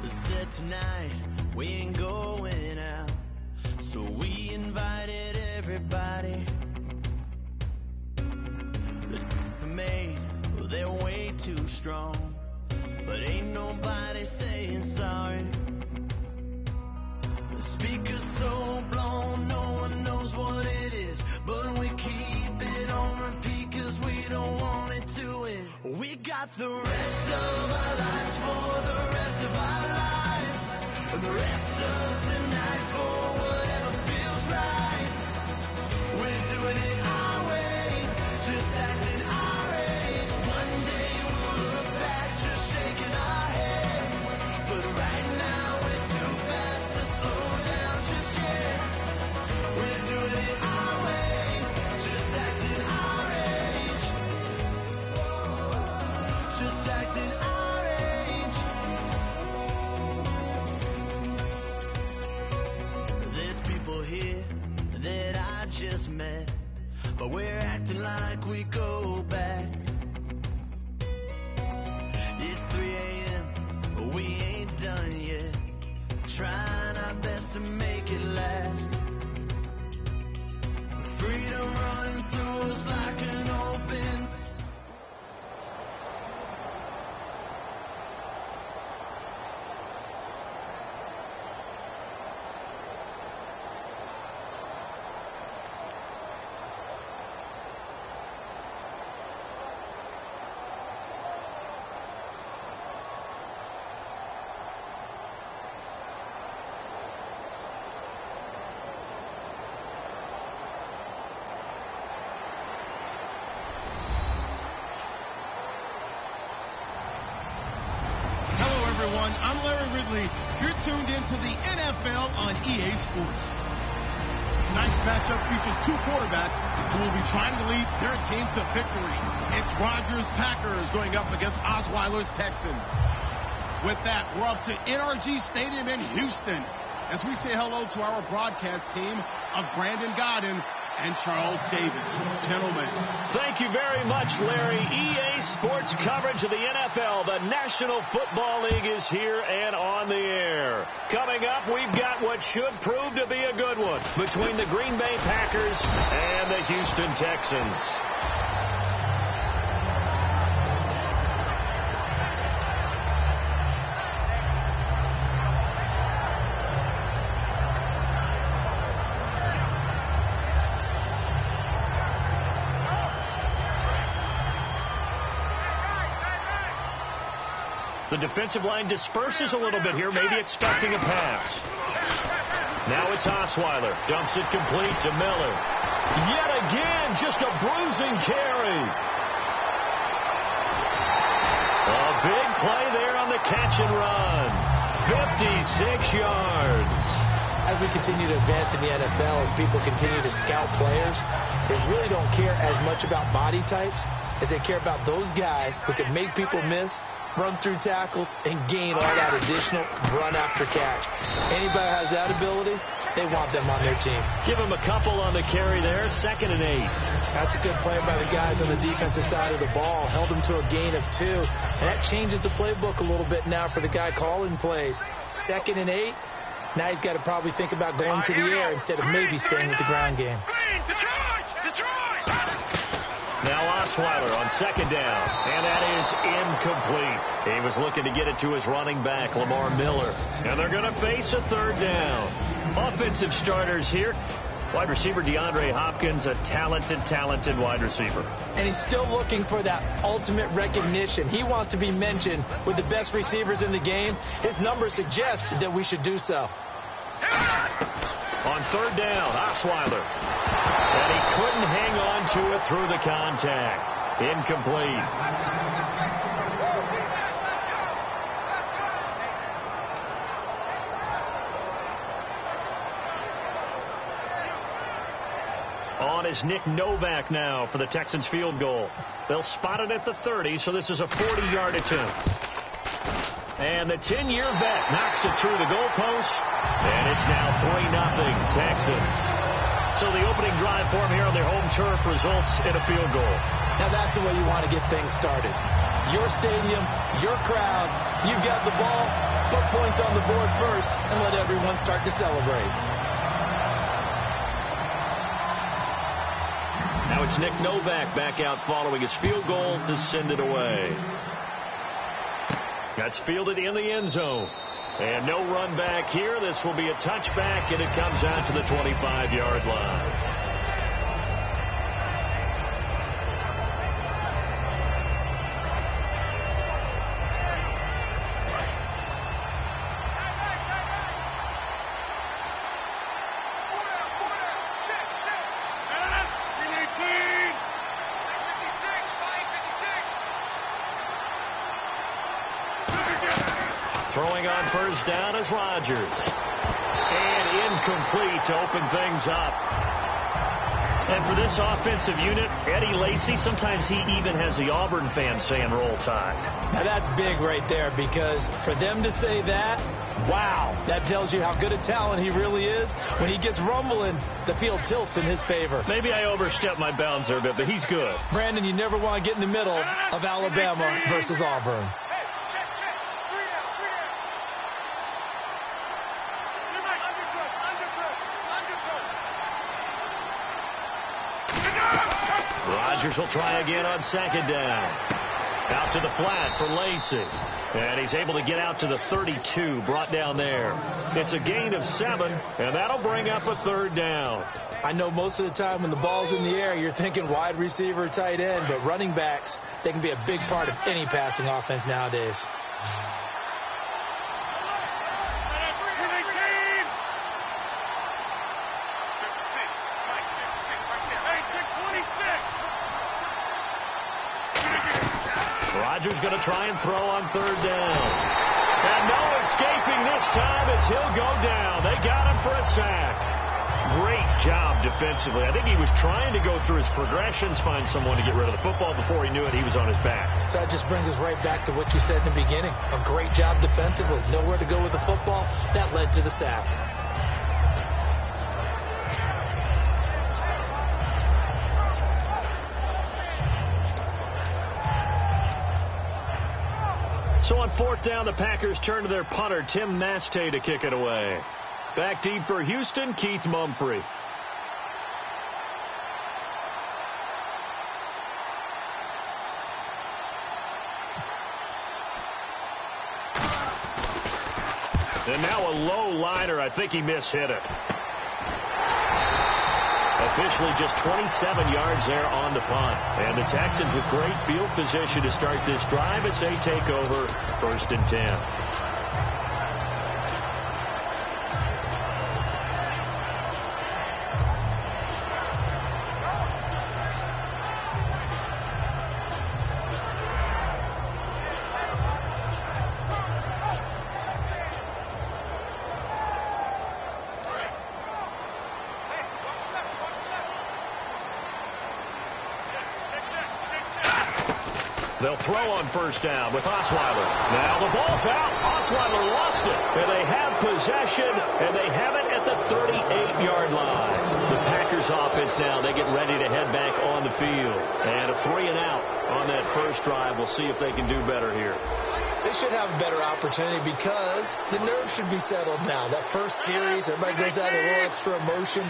said tonight we ain't going out, so we invited everybody. The maid, well, they're way too strong, but ain't nobody saying sorry. The speaker's so blown, no one knows what it is, but we keep it on repeat cause we don't want it to end. We got the rest of our lives for the rest of our lives, and the rest of tonight for whatever feels right. We're doing it our way, just acting our age. One day we'll look back just shaking our heads, but right now we're too fast to slow down just yet. We're doing it our way, just acting our age, just acting our age. There's people here that I just met, but we're acting like we go back. It's 3 a.m., but we ain't done yet, trying our best to make it last. Freedom running through us like an open. I'm Larry Ridley. You're tuned into the NFL on EA Sports. Tonight's matchup features two quarterbacks who will be trying to lead their team to victory. It's Rodgers' Packers going up against Osweiler's Texans. With that, we're up to NRG Stadium in Houston as we say hello to our broadcast team of Brandon Godden and Charles Davis. Gentlemen. Thank you very much, Larry. EA Sports coverage of the NFL. The National Football League is here and on the air. Coming up, we've got what should prove to be a good one between the Green Bay Packers and the Houston Texans. The defensive line disperses a little bit here, maybe expecting a pass. Now it's Osweiler. Dumps it complete to Miller. Yet again, just a bruising carry. A big play there on the catch and run. 56 yards. As we continue to advance in the NFL, as people continue to scout players, they really don't care as much about body types as they care about those guys who can make people miss, run through tackles, and gain all that additional run after catch. Anybody has that ability, they want them on their team. Give them a couple on the carry there, 2nd and 8. That's a good play by the guys on the defensive side of the ball. Held them to a gain of 2. And that changes the playbook a little bit now for the guy calling plays. 2nd and 8. Now he's got to probably think about going to the air instead of maybe staying with the ground game. Now Osweiler on 2nd down, and that is incomplete. He was looking to get it to his running back, Lamar Miller. And they're going to face a 3rd down. Offensive starters here. Wide receiver DeAndre Hopkins, a talented wide receiver. And he's still looking for that ultimate recognition. He wants to be mentioned with the best receivers in the game. His numbers suggest that we should do so. On 3rd down, Osweiler. And he couldn't hang on to it through the contact. Incomplete. On is Nick Novak now for the Texans field goal. They'll spot it at the 30, so this is a 40-yard attempt. And the 10-year vet knocks it through the goalpost. And it's now 3-0 Texans. So the opening drive for them here on their home turf results in a field goal. Now that's the way you want to get things started. Your stadium, your crowd, you've got the ball, Put points on the board first and let everyone start to celebrate. Now it's Nick Novak back out following his field goal to send it away. That's fielded in the end zone. And no run back here. This will be a touchback, and it comes out to the 25-yard line. Throwing on first down is Rodgers. And incomplete to open things up. And for this offensive unit, Eddie Lacy, sometimes he even has the Auburn fans saying roll tide. Now that's big right there, because for them to say that, wow, that tells you how good a talent he really is. When he gets rumbling, the field tilts in his favor. Maybe I overstepped my bounds there a bit, but he's good. Brandon, you never want to get in the middle of Alabama versus Auburn. Rodgers will try again on second down. Out to the flat for Lacy. And he's able to get out to the 32, brought down there. It's a gain of 7, and that'll bring up a third down. I know most of the time when the ball's in the air, you're thinking wide receiver, tight end, but running backs, they can be a big part of any passing offense nowadays. Rodgers going to try and throw on third down. And no escaping this time as he'll go down. They got him for a sack. Great job defensively. I think he was trying to go through his progressions, find someone to get rid of the football. Before he knew it, he was on his back. So that just brings us right back to what you said in the beginning. A great job defensively. Nowhere to go with the football. That led to the sack. So on fourth down, the Packers turn to their punter, Tim Mastey, to kick it away. Back deep for Houston, Keith Mumphrey. And now a low liner. I think he mishit it. Officially just 27 yards there on the punt. And the Texans with great field position to start this drive as they take over 1st and 10. They'll throw on first down with Osweiler. Now the ball's out. Osweiler lost it. And they have possession, and they have it at the 38-yard line. The Packers offense now, they get ready to head back on the field. And a 3-and-out on that first drive. We'll see if they can do better here. They should have a better opportunity because the nerves should be settled now. That first series, everybody goes out with a little extra emotion.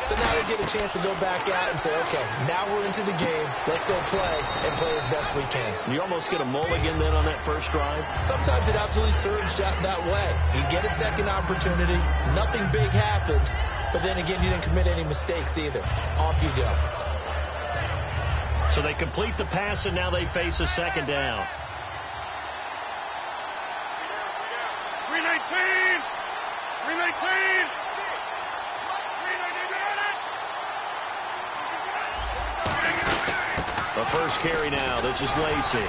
So now they get a chance to go back out and say, okay, now we're into the game. Let's go play and play as best we can. You almost get a mulligan then on that first drive? Sometimes it absolutely serves that way. You get a second opportunity. Nothing big happened. But then again, you didn't commit any mistakes either. Off you go. So they complete the pass, and now they face a second down. 319! 319! The first carry now. This is Lacy.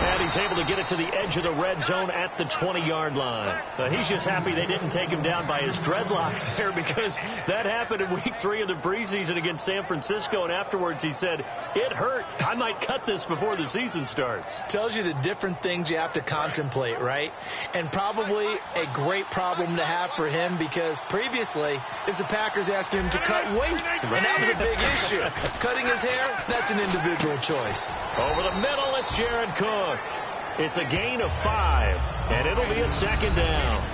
And he's able to get it to the edge of the red zone at the 20-yard line. He's just happy they didn't take him down by his dreadlocks there, because that happened in week 3 of the preseason against San Francisco. And afterwards he said, it hurt. I might cut this before the season starts. Tells you the different things you have to contemplate, right? And probably a great problem to have for him, because previously is the Packers asking him to cut weight. And that was a big issue. Cutting his hair, that's an individual choice. Over the middle, it's Jared Cook. It's a gain of 5, and it'll be a second down.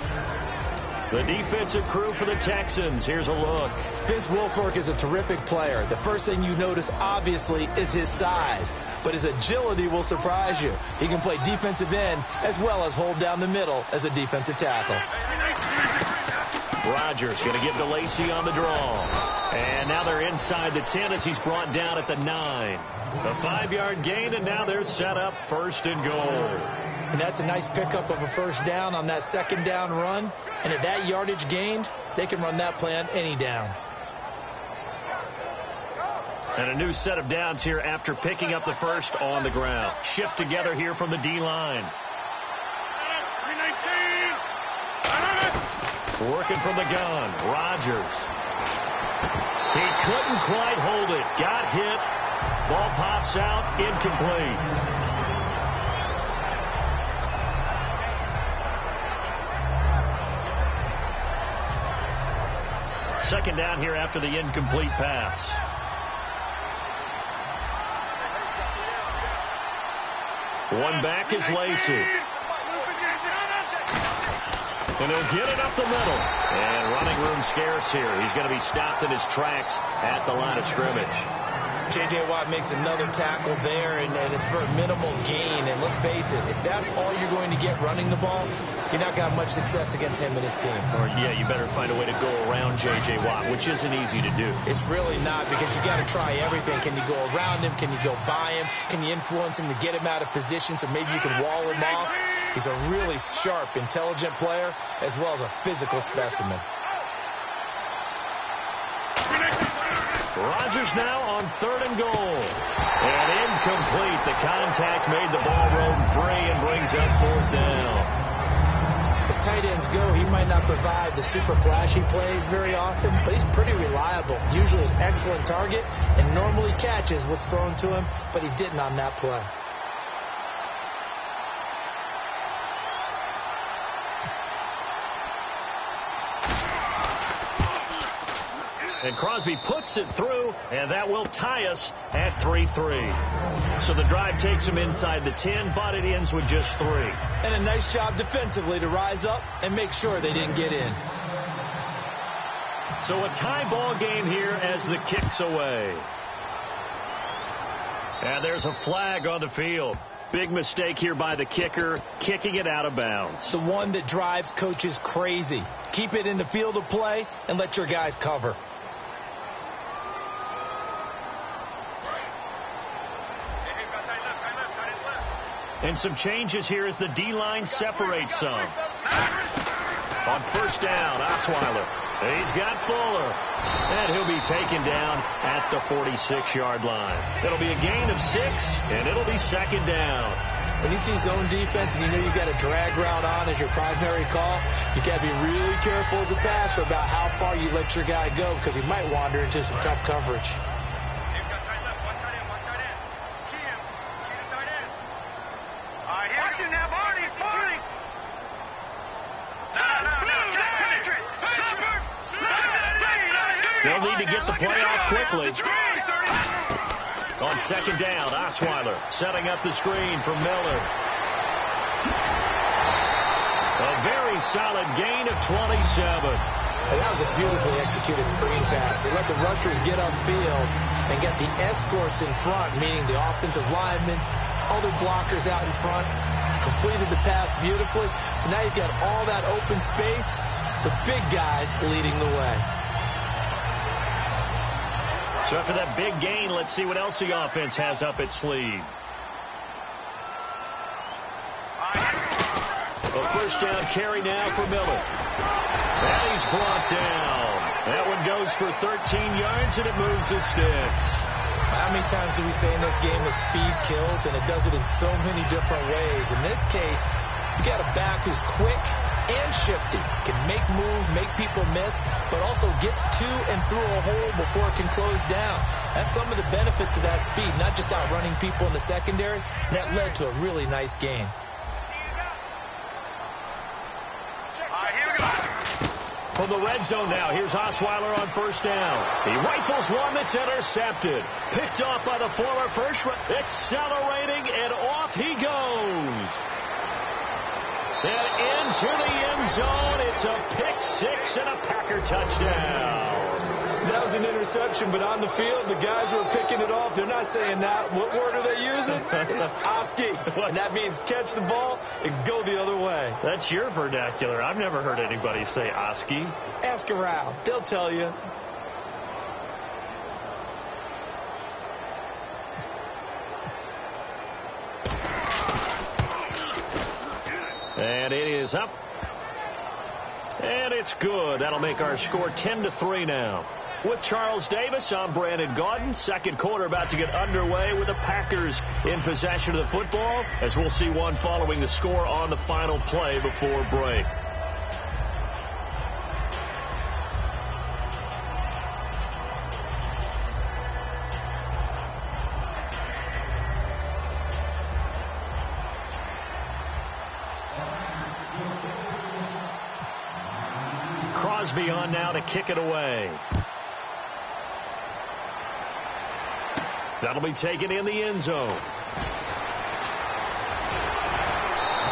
The defensive crew for the Texans. Here's a look. Vince Wilfork is a terrific player. The first thing you notice, obviously, is his size. But his agility will surprise you. He can play defensive end as well as hold down the middle as a defensive tackle. Rodgers going to give to Lacey on the draw. And now they're inside the 10 as he's brought down at the 9. A 5-yard gain, and now they're set up first and goal. And that's a nice pickup of a first down on that second down run. And at that yardage gained, they can run that play on any down. And a new set of downs here after picking up the first on the ground. Shift together here from the D-line. Working from the gun, Rodgers. He couldn't quite hold it. Got hit. Ball pops out, incomplete. Second down here after the incomplete pass. One back is Lacey. And he'll get it up the middle. And running room scarce here. He's going to be stopped in his tracks at the line of scrimmage. J.J. Watt makes another tackle there, and it's for a minimal gain. And let's face it, if that's all you're going to get running the ball, you're not going to have much success against him and his team. Or, yeah, you better find a way to go around J.J. Watt, which isn't easy to do. It's really not, because you got to try everything. Can you go around him? Can you go by him? Can you influence him to get him out of position so maybe you can wall him off? He's a really sharp, intelligent player, as well as a physical specimen. Rodgers now on 3rd and goal. And incomplete. The contact made the ball roam free and brings up 4th down. As tight ends go, he might not provide the super flashy plays very often, but he's pretty reliable. Usually an excellent target and normally catches what's thrown to him, but he didn't on that play. And Crosby puts it through, and that will tie us at 3-3. So the drive takes him inside the 10, but it ends with just 3. And a nice job defensively to rise up and make sure they didn't get in. So a tie ball game here as the kick's away. And there's a flag on the field. Big mistake here by the kicker, kicking it out of bounds. The one that drives coaches crazy. Keep it in the field of play and let your guys cover. And some changes here as the D-line separates some. On first down, Osweiler. He's got Fuller. And he'll be taken down at the 46-yard line. It'll be a gain of 6, and it'll be second down. When you see zone defense and you know you got a drag route on as your primary call, you got to be really careful as a passer about how far you let your guy go, because he might wander into some tough coverage. They'll need to get the play off quickly. On second down, Osweiler setting up the screen for Miller. A very solid gain of 27. And that was a beautifully executed screen pass. They let the rushers get upfield and get the escorts in front, meaning the offensive linemen, other blockers out in front, completed the pass beautifully. So now you've got all that open space with big guys leading the way. So after that big gain, let's see what else the offense has up its sleeve. A first down carry now for Miller. And he's brought down. That one goes for 13 yards, and it moves the sticks. How many times do we say in this game that speed kills, and it does it in so many different ways? In this case, you got a back who's quick and shifty, can make moves, make people miss, but also gets to and through a hole before it can close down. That's some of the benefits of that speed, not just outrunning people in the secondary, and that led to a really nice game. From the red zone now, here's Osweiler on first down. He rifles one that's intercepted. Picked off by the former first round. Accelerating, and off he goes. And into the end zone. It's a pick six and a Packer touchdown. That was an interception, but on the field, the guys who are picking it off, they're not saying that. What word are they using? It's Oski. And that means catch the ball and go the other way. That's your vernacular. I've never heard anybody say Oski. Ask around. They'll tell you. And it is up. And it's good. That'll make our score 10-3 now. With Charles Davis, I'm Brandon Gaudin. Second quarter about to get underway with the Packers in possession of the football, as we'll see one following the score on the final play before break. Crosby on now to kick it away. That'll be taken in the end zone.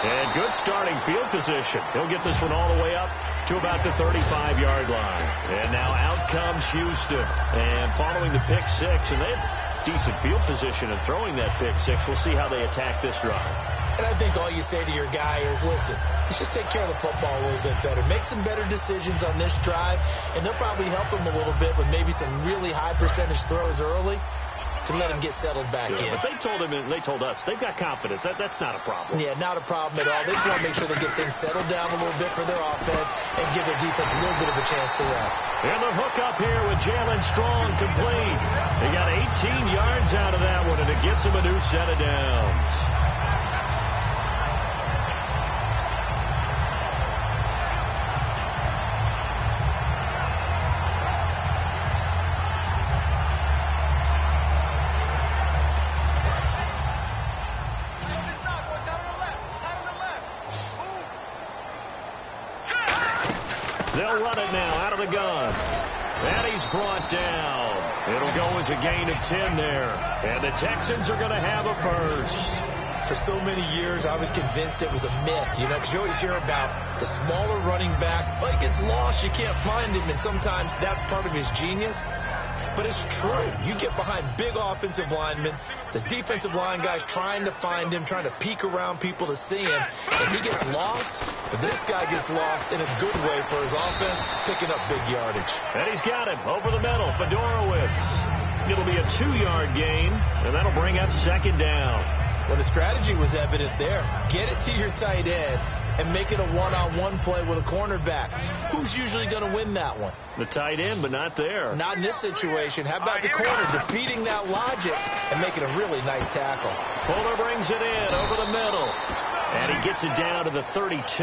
And good starting field position. He'll get this one all the way up to about the 35-yard line. And now out comes Houston. And following the pick six, and they have decent field position in throwing that pick six. We'll see how they attack this drive. And I think all you say to your guy is, listen, let's just take care of the football a little bit better. Make some better decisions on this drive, and they'll probably help him a little bit with maybe some really high percentage throws early to let him get settled back in. But they told him, and they told us, they've got confidence. That's not a problem. Yeah, not a problem at all. They just want to make sure they get things settled down a little bit for their offense and give their defense a little bit of a chance to rest. And the hook up here with Jalen Strong complete. They got 18 yards out of that one, and it gets them a new set of downs. They'll run it now out of the gun. And he's brought down. It'll go as a gain of 10 there. And the Texans are going to have a first. For so many years, I was convinced it was a myth, because you always hear about the smaller running back. Like, gets lost, you can't find him, and sometimes that's part of his genius. But it's true. You get behind big offensive linemen, the defensive line guys trying to find him, trying to peek around people to see him, and he gets lost. But this guy gets lost in a good way for his offense, picking up big yardage. And he's got him over the middle. Fedorowicz. It'll be a 2-yard gain, and that'll bring up second down. Well, the strategy was evident there. Get it to your tight end and make it a one-on-one play with a cornerback. Who's usually going to win that one? The tight end, but not there. Not in this situation. How about the corner defeating that logic and making a really nice tackle? Fuller brings it in over the middle. And he gets it down to the 32.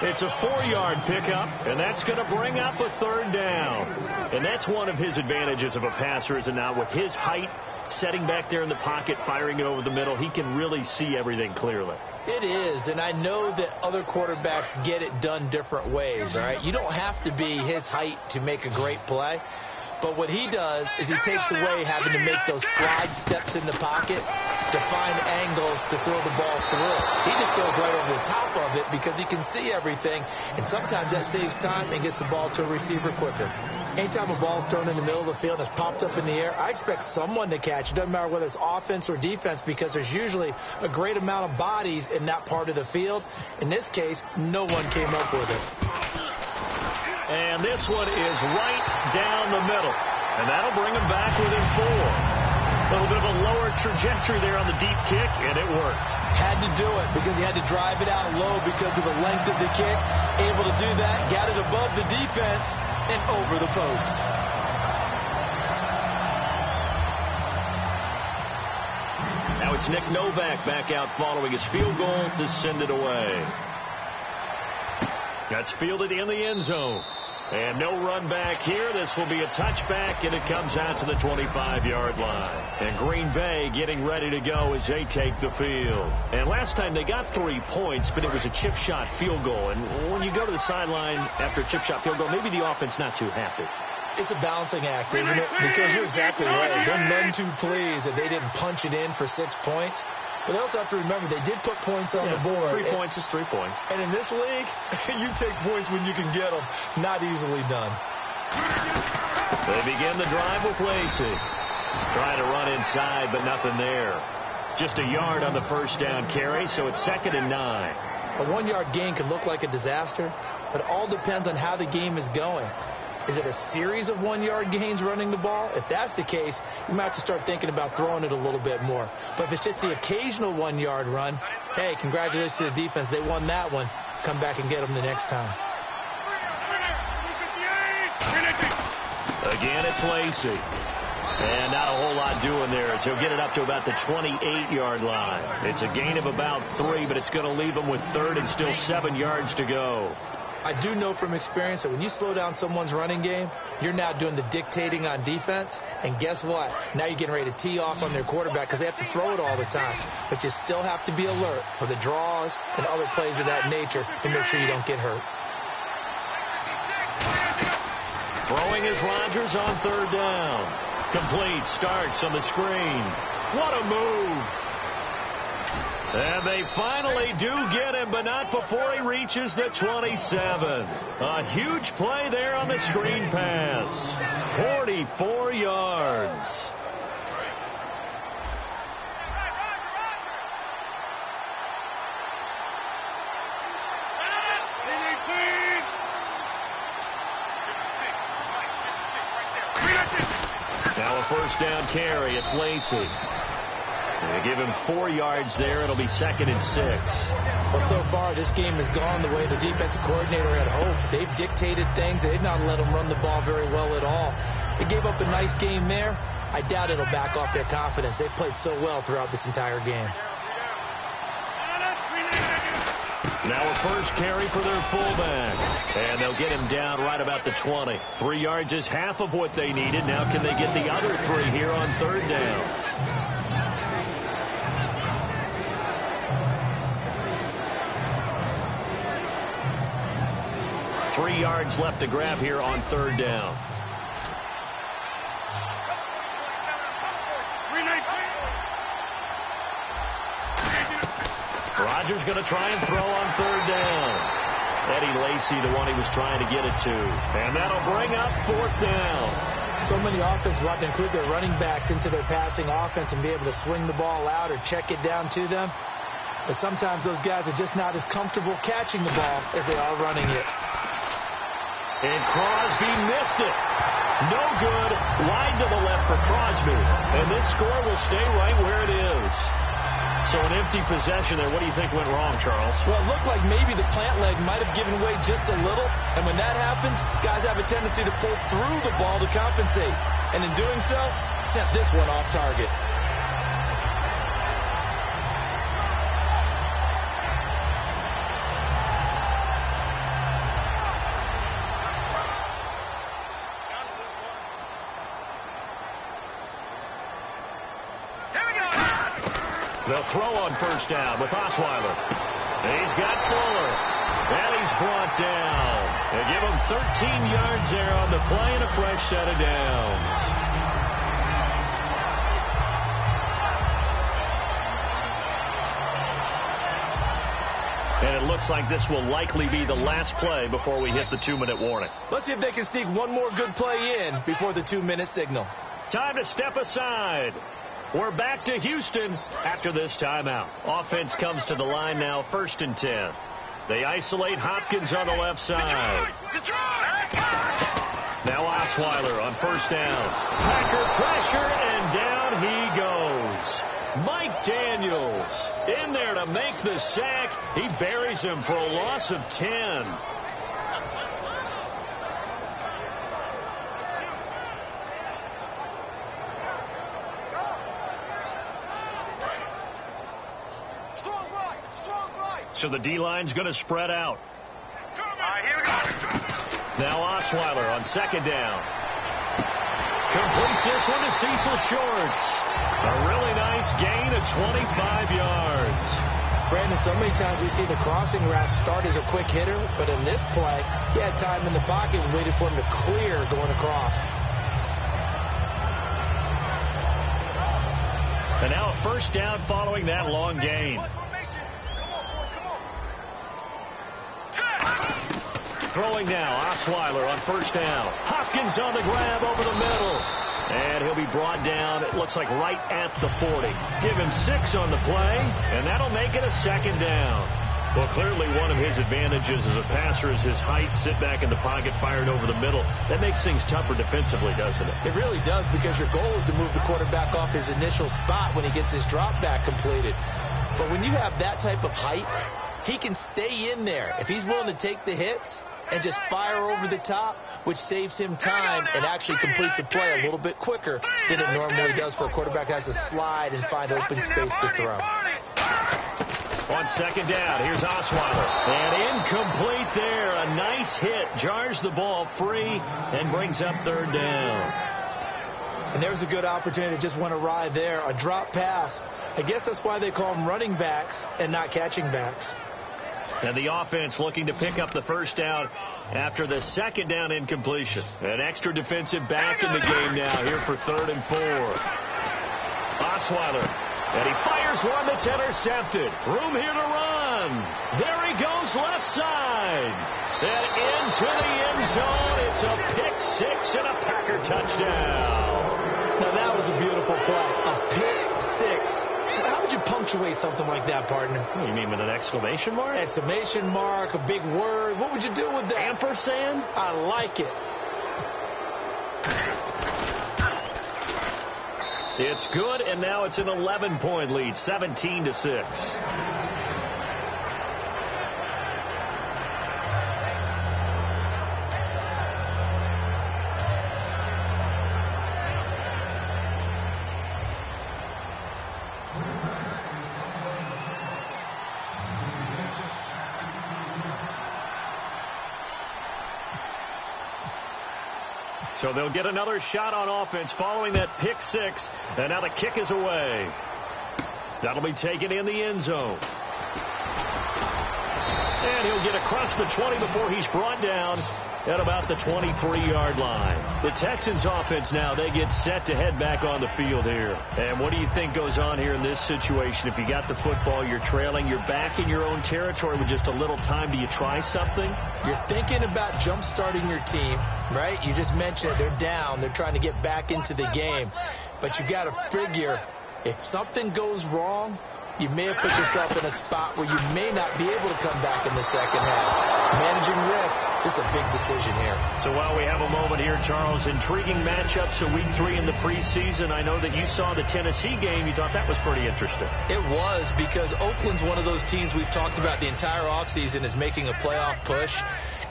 It's a 4-yard pickup, and that's going to bring up a third down. And that's one of his advantages of a passer, is it not? With his height, setting back there in the pocket, firing it over the middle, he can really see everything clearly. It is, and I know that other quarterbacks get it done different ways, all right? You don't have to be his height to make a great play. But what he does is he takes away having to make those slide steps in the pocket to find angles to throw the ball through. He just throws right over the top of it because he can see everything, and sometimes that saves time and gets the ball to a receiver quicker. Anytime a ball's thrown in the middle of the field and it's popped up in the air, I expect someone to catch it. Doesn't matter whether it's offense or defense, because there's usually a great amount of bodies in that part of the field. In this case, no one came up with it. And this one is right down the middle. And that'll bring him back within 4. A little bit of a lower trajectory there on the deep kick, and it worked. Had to do it because he had to drive it out low because of the length of the kick. Able to do that, got it above the defense and over the post. Now it's Nick Novak back out following his field goal to send it away. That's fielded in the end zone. And no run back here. This will be a touchback, and it comes out to the 25-yard line. And Green Bay getting ready to go as they take the field. And last time they got 3 points, but it was a chip shot field goal. And when you go to the sideline after a chip shot field goal, maybe the offense not too happy. It's a balancing act, isn't it? Because you're exactly right. They're none too pleased that they didn't punch it in for 6 points. But they also have to remember they did put points on the board. 3 points is 3 points. And in this league, you take points when you can get them. Not easily done. They begin the drive with Lacey. Trying to run inside, but nothing there. Just a yard on the first down carry, so it's 2nd and 9. A 1-yard gain could look like a disaster, but it all depends on how the game is going. Is it a series of 1-yard gains running the ball? If that's the case, you might have to start thinking about throwing it a little bit more. But if it's just the occasional 1-yard run, hey, congratulations to the defense. They won that one. Come back and get them the next time. Again, it's Lacey. And not a whole lot doing there as he'll get it up to about the 28-yard line. It's a gain of about 3, but it's going to leave him with 3rd and still 7 yards to go. I do know from experience that when you slow down someone's running game, you're now doing the dictating on defense. And guess what? Now you're getting ready to tee off on their quarterback because they have to throw it all the time. But you still have to be alert for the draws and other plays of that nature to make sure you don't get hurt. Throwing is Rodgers on 3rd down. Complete, starts on the screen. What a move. And they finally do get him, but not before he reaches the 27. A huge play there on the screen pass. 44 yards. Now a first down carry. It's Lacey. They give him 4 yards there. It'll be 2nd and 6. Well, so far, this game has gone the way the defensive coordinator had hoped. They've dictated things. They've not let them run the ball very well at all. They gave up a nice game there. I doubt it'll back off their confidence. They've played so well throughout this entire game. Now a first carry for their fullback. And they'll get him down right about the 20. 3 yards is half of what they needed. Now can they get the other 3 here on 3rd down? Three yards left to grab here on 3rd down. Rodgers going to try and throw on 3rd down. Eddie Lacy, the one he was trying to get it to. And that'll bring up 4th down. So many offenses want to include their running backs into their passing offense and be able to swing the ball out or check it down to them. But sometimes those guys are just not as comfortable catching the ball as they are running it. And Crosby missed it. No good. Wide to the left for Crosby. And this score will stay right where it is. So an empty possession there. What do you think went wrong, Charles? Well, it looked like maybe the plant leg might have given way just a little. And when that happens, guys have a tendency to pull through the ball to compensate. And in doing so, sent this one off target. They'll throw on 1st down with Osweiler. He's got Fuller. And he's brought down. They give him 13 yards there on the play and a fresh set of downs. And it looks like this will likely be the last play before we hit the 2-minute warning. Let's see if they can sneak one more good play in before the 2-minute signal. Time to step aside. We're back to Houston after this timeout. Offense comes to the line now, 1st and 10. They isolate Hopkins on the left side. Now Osweiler on 1st down. Packer pressure, and down he goes. Mike Daniels in there to make the sack. He buries him for a loss of 10. So the D-line's going to spread out. Here we go. Now Osweiler on 2nd down. Completes this one to Cecil Shorts. A really nice gain of 25 yards. Brandon, so many times we see the crossing route start as a quick hitter, but in this play, he had time in the pocket and waited for him to clear going across. And now a first down following that long gain. Throwing now, Osweiler on first down. Hopkins on the grab over the middle. And he'll be brought down, it looks like right at the 40. Give him 6 on the play, and that'll make it a second down. Well, clearly one of his advantages as a passer is his height, sit back in the pocket, fired over the middle. That makes things tougher defensively, doesn't it? It really does, because your goal is to move the quarterback off his initial spot when he gets his drop back completed. But when you have that type of height, he can stay in there. If he's willing to take the hits and just fire over the top, which saves him time and actually completes a play a little bit quicker than it normally does for a quarterback who has to slide and find open space to throw. On second down, here's Osweiler. And incomplete there. A nice hit. Jars the ball free and brings up third down. And there's a good opportunity to just went awry there. A drop pass. I guess that's why they call them running backs and not catching backs. And the offense looking to pick up the first down after the second down incompletion. An extra defensive back in the game now here for 3rd and 4. Osweiler. And he fires one that's intercepted. Room here to run. There he goes left side. And into the end zone. It's a pick-6 and a Packer touchdown. Now that was a beautiful play. A pick-6. How would you punctuate something like that, partner? What, you mean with an exclamation mark? Exclamation mark, a big word. What would you do with that? Ampersand? I like it. It's good, and now it's an 11-point lead, 17-6. So they'll get another shot on offense following that pick-6, and now the kick is away. That'll be taken in the end zone. And he'll get across the 20 before he's brought down at about the 23-yard line. The Texans offense now, they get set to head back on the field here. And what do you think goes on here in this situation? If you got the football, you're trailing, you're back in your own territory with just a little time. Do you try something? You're thinking about jump-starting your team, right? You just mentioned it. They're down. They're trying to get back into the game. But you got to figure, if something goes wrong, you may have put yourself in a spot where you may not be able to come back in the second half. Managing risk is a big decision here. So while we have a moment here, Charles, intriguing matchups of Week 3 in the preseason. I know that you saw the Tennessee game. You thought that was pretty interesting. It was, because Oakland's one of those teams we've talked about the entire offseason is making a playoff push.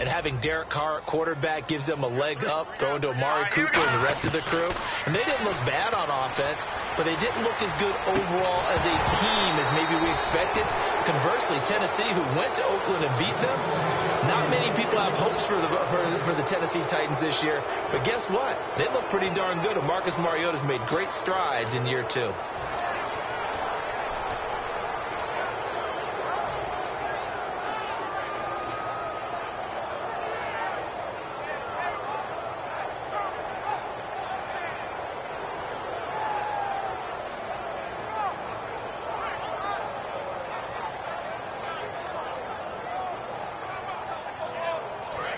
And having Derek Carr at quarterback gives them a leg up, throwing to Amari Cooper and the rest of the crew. And they didn't look bad on offense, but they didn't look as good overall as a team as maybe we expected. Conversely, Tennessee, who went to Oakland and beat them, not many people have hopes for the Tennessee Titans this year. But guess what? They look pretty darn good. And Marcus Mariota's made great strides in year 2.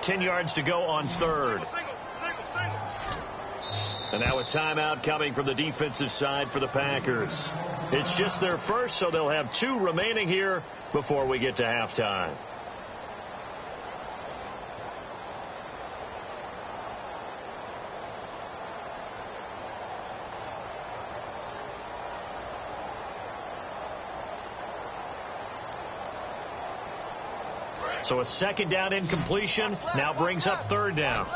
Ten yards to go on 3rd. And now a timeout coming from the defensive side for the Packers. It's just their first, so they'll have 2 remaining here before we get to halftime. So a second down incompletion now brings up 3rd down.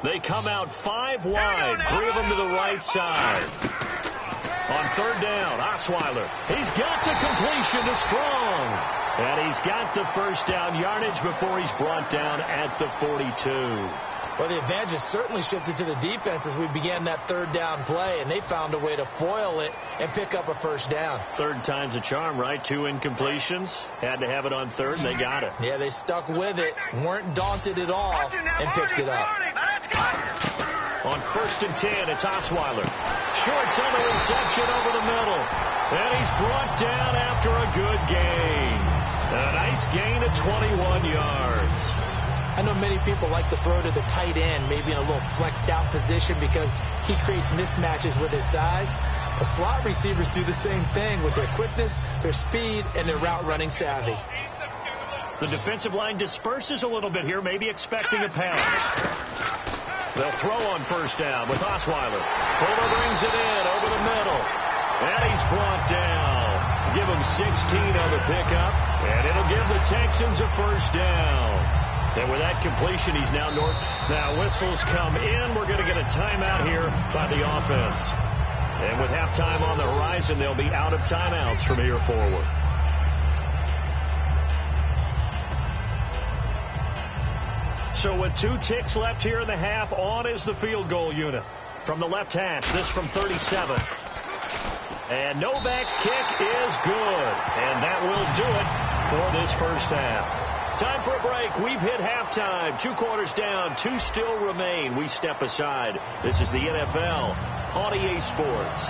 They come out 5 wide, 3 of them to the right side. On 3rd down, Osweiler. He's got the completion to Strong. And he's got the first down yardage before he's brought down at the 42. Well, the advantage has certainly shifted to the defense as we began that 3rd down play, and they found a way to foil it and pick up a first down. 3rd time's a charm, right? 2 incompletions. Had to have it on 3rd, and they got it. Yeah, they stuck with it, weren't daunted at all, and picked it up. On 1st and 10, it's Osweiler. Shorts on the reception over the middle. And he's brought down after a good gain. A nice gain of 21 yards. I know many people like to throw to the tight end, maybe in a little flexed out position because he creates mismatches with his size. The slot receivers do the same thing with their quickness, their speed, and their route running savvy. The defensive line disperses a little bit here, maybe expecting a pass. They'll throw on 1st down with Osweiler. Fuller brings it in over the middle. And he's brought down. Give him 16 on the pickup. And it'll give the Texans a 1st down. And with that completion, he's now north. Now whistles come in. We're going to get a timeout here by the offense. And with halftime on the horizon, they'll be out of timeouts from here forward. So with 2 ticks left here in the half, on is the field goal unit. From the left hash, this from 37. And Novak's kick is good. And that will do it for this 1st half. Time for a break. We've hit halftime. 2 quarters down, 2 still remain. We step aside. This is the NFL on EA Sports.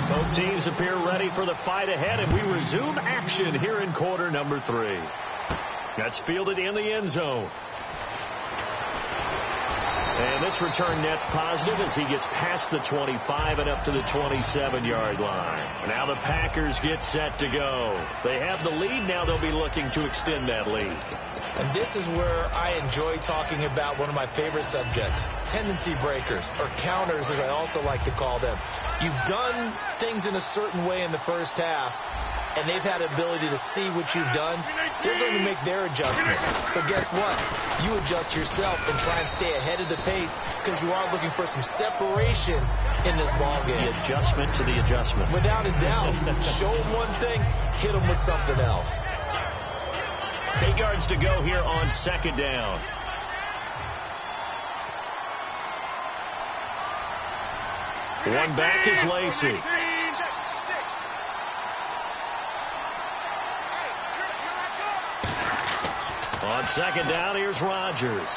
Both teams appear ready for the fight ahead, and we resume action here in quarter number 3. That's fielded in the end zone. And this return net's positive as he gets past the 25 and up to the 27-yard line. Now the Packers get set to go. They have the lead. Now they'll be looking to extend that lead. And this is where I enjoy talking about one of my favorite subjects, tendency breakers, or counters as I also like to call them. You've done things in a certain way in the 1st half, and they've had ability to see what you've done. They're going to make their adjustments. So guess what? You adjust yourself and try and stay ahead of the pace because you are looking for some separation in this ball game. The adjustment to the adjustment. Without a doubt. Show them one thing, hit them with something else. 8 yards to go here on 2nd down. One back is Lacey. On 2nd down, here's Rodgers.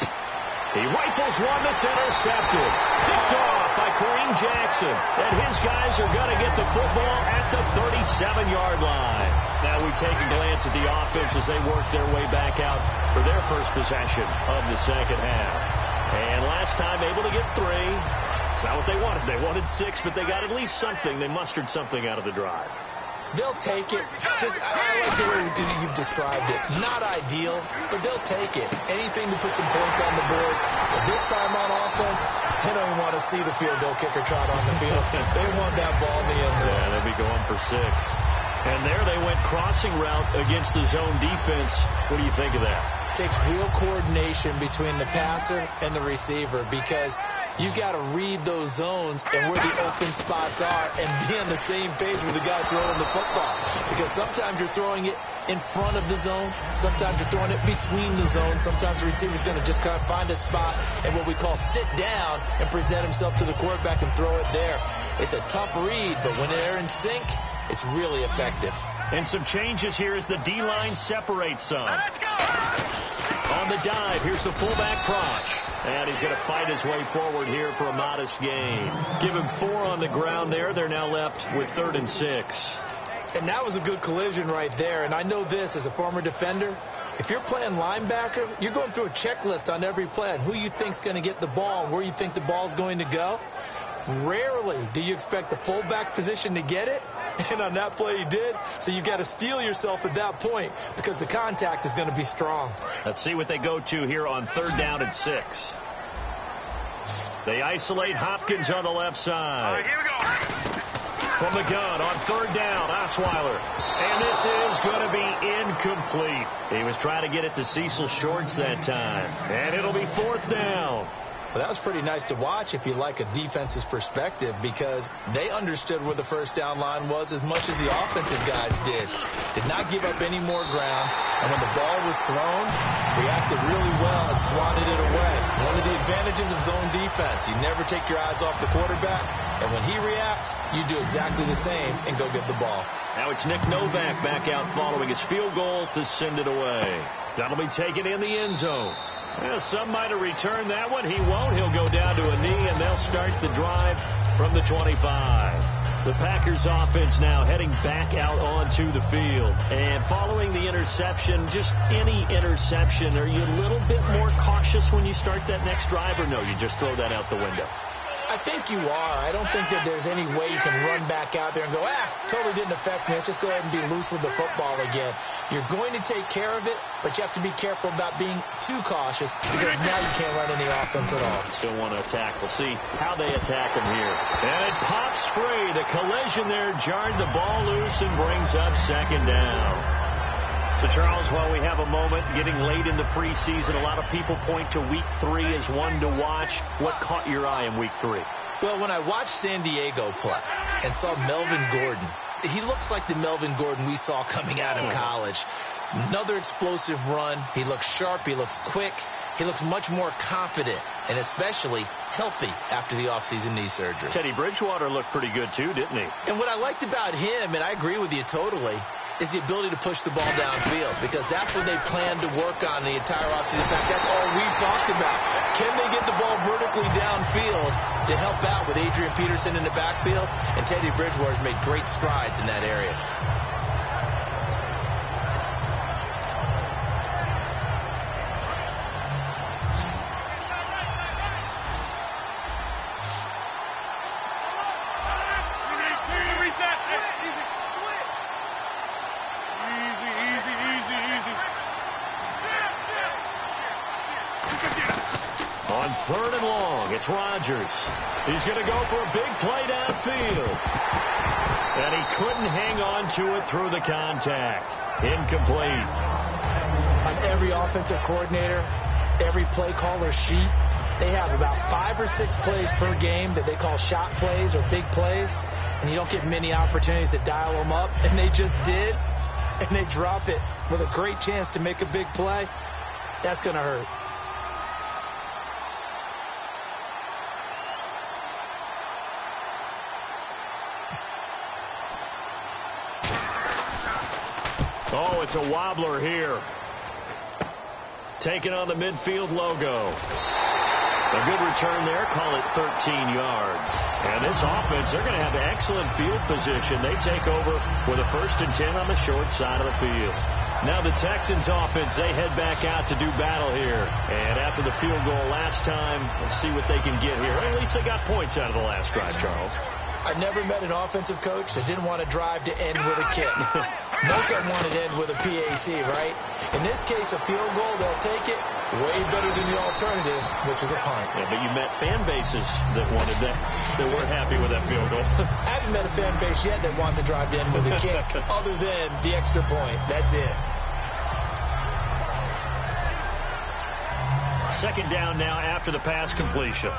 He rifles one that's intercepted. Picked off by Kareem Jackson. And his guys are going to get the football at the 37-yard line. Now we take a glance at the offense as they work their way back out for their first possession of the 2nd half. And last time able to get 3. It's not what they wanted. They wanted 6, but they got at least something. They mustered something out of the drive. They'll take it. I like the way you've described it. Not ideal, but they'll take it. Anything to put some points on the board. But this time on offense, they don't even want to see the field goal kicker trot on the field. They want that ball in the end zone. Yeah, they'll be going for 6. And there they went crossing route against the zone defense. What do you think of that? Takes real coordination between the passer and the receiver because you've got to read those zones and where the open spots are and be on the same page with the guy throwing the football. Because sometimes you're throwing it in front of the zone. Sometimes you're throwing it between the zones. Sometimes the receiver's going to just kind of find a spot and what we call sit down and present himself to the quarterback and throw it there. It's a tough read, but when they're in sync, it's really effective. And some changes here as the D-line separates some. On the dive, here's the fullback Proch. And he's going to fight his way forward here for a modest gain. Give him 4 on the ground there. They're now left with 3rd and 6. And that was a good collision right there. And I know this as a former defender. If you're playing linebacker, you're going through a checklist on every play on who you think's going to get the ball and where you think the ball's going to go. Rarely do you expect the fullback position to get it, and on that play he did. So you've got to steel yourself at that point because the contact is going to be strong. Let's see what they go to here on 3rd down and 6. They isolate Hopkins on the left side. All right, here we go. From the gun on 3rd down, Osweiler. And this is going to be incomplete. He was trying to get it to Cecil Shorts that time. And it'll be 4th down. Well, that was pretty nice to watch if you like a defense's perspective, because they understood where the first down line was as much as the offensive guys did. Did not give up any more ground, and when the ball was thrown, reacted really well and swatted it away. One of the advantages of zone defense, you never take your eyes off the quarterback, and when he reacts, you do exactly the same and go get the ball. Now it's Nick Novak back out following his field goal to send it away. That'll be taken in the end zone. Well, some might have returned that one. He won't. He'll go down to a knee, and they'll start the drive from the 25. The Packers offense now heading back out onto the field. And following the interception, just any interception, are you a little bit more cautious when you start that next drive, or no, you just throw that out the window? I think you are. I don't think that there's any way you can run back out there and go, totally didn't affect me. Let's just go ahead and be loose with the football again. You're going to take care of it, but you have to be careful about being too cautious, because now you can't run any offense at all. Still want to attack. We'll see how they attack him here. And it pops free. The collision there jarred the ball loose and brings up second down. So, Charles, while we have a moment, getting late in the preseason, a lot of people point to Week 3 as one to watch. What caught your eye in Week 3? Well, when I watched San Diego play and saw Melvin Gordon, he looks like the Melvin Gordon we saw coming out of college. Another explosive run. He looks sharp. He looks quick. He looks much more confident and especially healthy after the offseason knee surgery. Teddy Bridgewater looked pretty good, too, didn't he? And what I liked about him, and I agree with you totally, is the ability to push the ball downfield, because that's what they plan to work on the entire offseason. In fact, that's all we've talked about. Can they get the ball vertically downfield to help out with Adrian Peterson in the backfield? And Teddy Bridgewater's made great strides in that area. Third and long, it's Rodgers. He's going to go for a big play downfield. And he couldn't hang on to it through the contact. Incomplete. On every offensive coordinator, every play caller sheet, they have about 5 or 6 plays per game that they call shot plays or big plays. And you don't get many opportunities to dial them up. And they just did. And they drop it with a great chance to make a big play. That's going to hurt. Oh, it's a wobbler here. Taking on the midfield logo. A good return there. Call it 13 yards. And this offense, they're going to have excellent field position. They take over with a 1st and 10 on the short side of the field. Now the Texans offense, they head back out to do battle here. And after the field goal last time, let's see what they can get here. At least they got points out of the last drive, Charles. I've never met an offensive coach that didn't want to drive to end with a kick. Most of them want to end with a PAT, right? In this case, a field goal, they'll take it. Way better than the alternative, which is a punt. Yeah, but you met fan bases that wanted that were happy with that field goal. I haven't met a fan base yet that wants to drive to end with a kick other than the extra point. That's it. Second down now after the pass completion.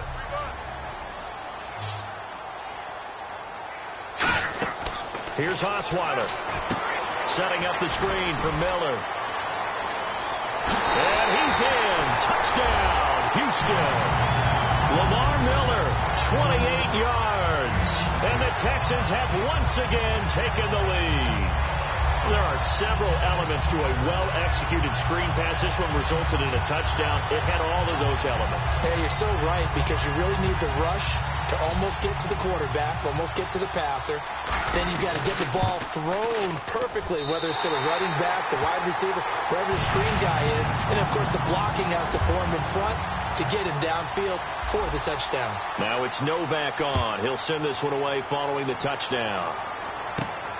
Here's Osweiler setting up the screen for Miller. And he's in. Touchdown, Houston. Lamar Miller, 28 yards. And the Texans have once again taken the lead. There are several elements to a well-executed screen pass. This one resulted in a touchdown. It had all of those elements. Yeah, you're so right, because you really need the rush to almost get to the quarterback, almost get to the passer. Then you've got to get the ball thrown perfectly, whether it's to the running back, the wide receiver, wherever the screen guy is. And, of course, the blocking has to form in front to get him downfield for the touchdown. Now it's Novak on. He'll send this one away following the touchdown.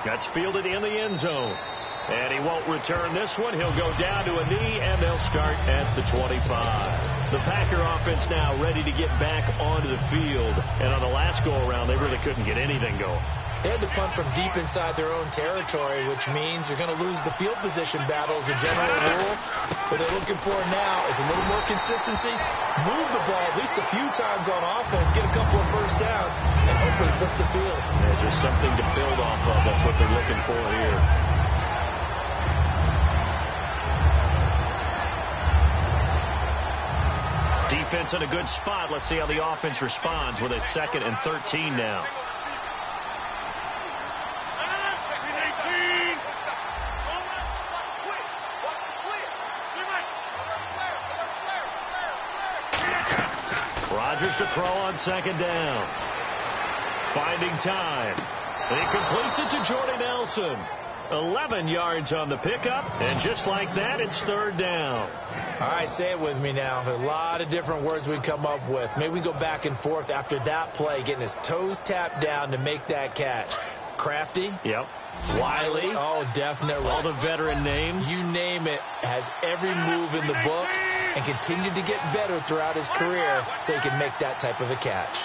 That's fielded in the end zone. And he won't return this one. He'll go down to a knee, and they'll start at the 25. The Packer offense now ready to get back onto the field. And on the last go-around, they really couldn't get anything going. They had to punt from deep inside their own territory, which means you're going to lose the field position battle as a general rule. What they're looking for now is a little more consistency, move the ball at least a few times on offense, get a couple of first downs, and hopefully flip the field. Yeah, just something to build off of. That's what they're looking for here. Defense in a good spot. Let's see how the offense responds with a 2nd and 13 now. Rodgers to throw on 2nd down. Finding time. And he completes it to Jordy Nelson. 11 yards on the pickup, and just like that, it's 3rd down. All right, say it with me now. There are a lot of different words we come up with. Maybe we go back and forth after that play, getting his toes tapped down to make that catch. Crafty. Yep. Wiley. Oh, definitely. All the veteran names. You name it. Has every move in the book and continued to get better throughout his career so he can make that type of a catch.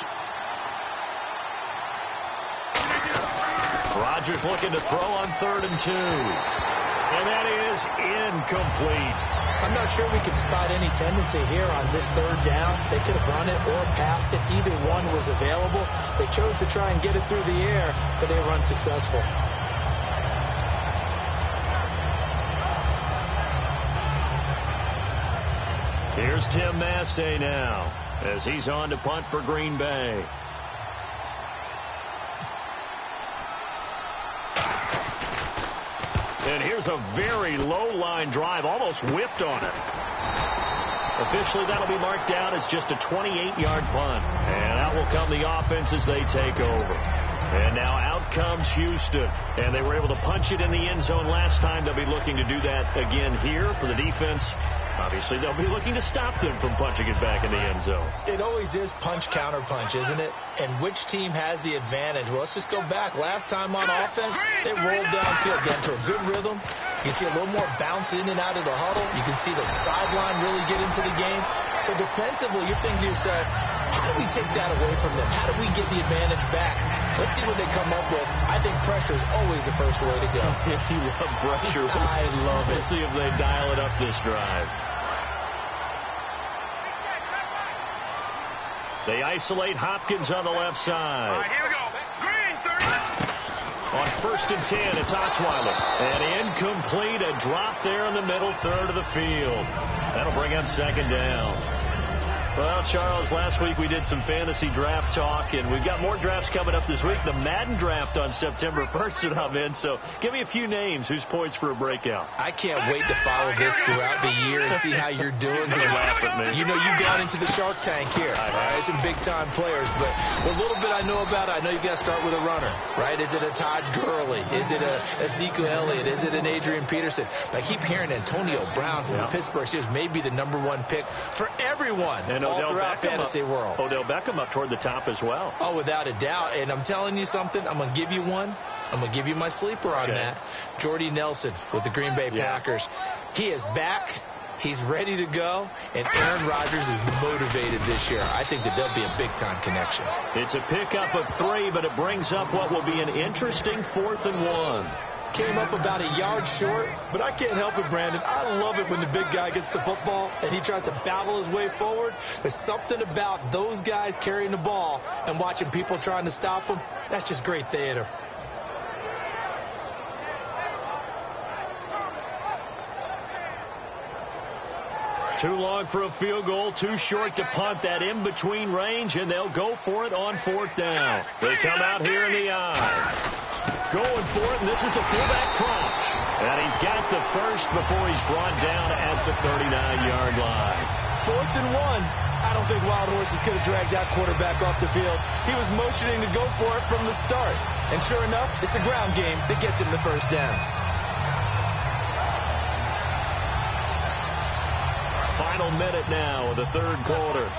Rodgers looking to throw on 3rd and 2. And that is incomplete. I'm not sure we can spot any tendency here on this 3rd down. They could have run it or passed it. Either one was available. They chose to try and get it through the air, but they were unsuccessful. Here's Tim Mastay now as he's on to punt for Green Bay. And here's a very low-line drive, almost whipped on it. Officially, that'll be marked down as just a 28-yard punt. And out will come the offense as they take over. And now out comes Houston. And they were able to punch it in the end zone last time. They'll be looking to do that again here for the defense. Obviously, they'll be looking to stop them from punching it back in the end zone. It always is punch-counter-punch, isn't it? And which team has the advantage? Well, let's just go back. Last time on offense, they rolled downfield, got into a good rhythm. You can see a little more bounce in and out of the huddle. You can see the sideline really get into the game. So defensively, you're thinking to yourself, how do we take that away from them? How do we get the advantage back? Let's see what they come up with. I think pressure is always the first way to go. If you love pressure, I love it. We'll see if they dial it up this drive. They isolate Hopkins on the left side. All right, here we go. Green, 30. On 1st and 10, it's Osweiler. And incomplete, a drop there in the middle third of the field. That'll bring up 2nd down. Well, Charles, last week we did some fantasy draft talk, and we've got more drafts coming up this week. The Madden draft on September 1st, and I'm in. So give me a few names. Who's poised for a breakout? I can't wait to follow this throughout the year and see how you're doing. Laugh at me. You know, you've gone into the Shark Tank here. All right, some big-time players, but what little bit I know about it, I know you've got to start with a runner, right? Is it a Todd Gurley? Is it a Ezekiel Elliott? Is it an Adrian Peterson? I keep hearing Antonio Brown from the Pittsburgh Steelers may be the #1 pick for everyone. And all throughout fantasy world. Odell Beckham up toward the top as well. Oh, without a doubt. And I'm telling you something. I'm going to give you one. I'm going to give you my sleeper on that. Jordy Nelson with the Green Bay Packers. He is back. He's ready to go. And Aaron Rodgers is motivated this year. I think that there'll be a big-time connection. It's a pickup of 3, but it brings up what will be an interesting 4th and 1. Came up about a yard short, but I can't help it, Brandon. I love it when the big guy gets the football and he tries to battle his way forward. There's something about those guys carrying the ball and watching people trying to stop them. That's just great theater. Too long for a field goal, too short to punt. That in-between range, and they'll go for it on 4th down. They come out here in the eye. Going for it, and this is the fullback crunch. And he's got the first before he's brought down at the 39-yard line. 4th and 1. I don't think Wild Horses could have dragged that quarterback off the field. He was motioning to go for it from the start. And sure enough, it's the ground game that gets him the first down. Final minute now of the 3rd quarter.